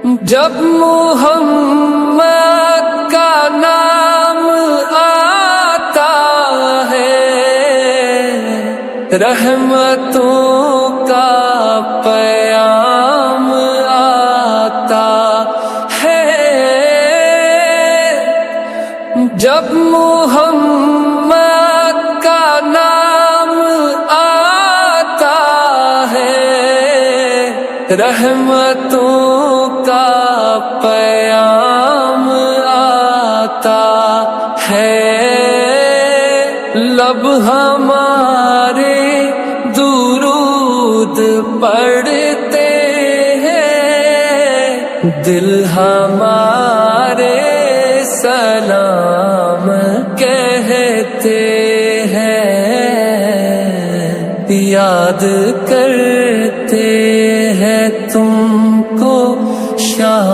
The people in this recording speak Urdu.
جب محمد کا نام آتا ہے رحمتوں کا پیام آتا ہے، جب محمد کا نام آتا ہے رحمتوں کا پیام آتا ہے، لب ہمارے درود پڑھتے ہیں، دل ہمارے سلام کہتے ہیں، یاد کرتے ہیں تم کو شام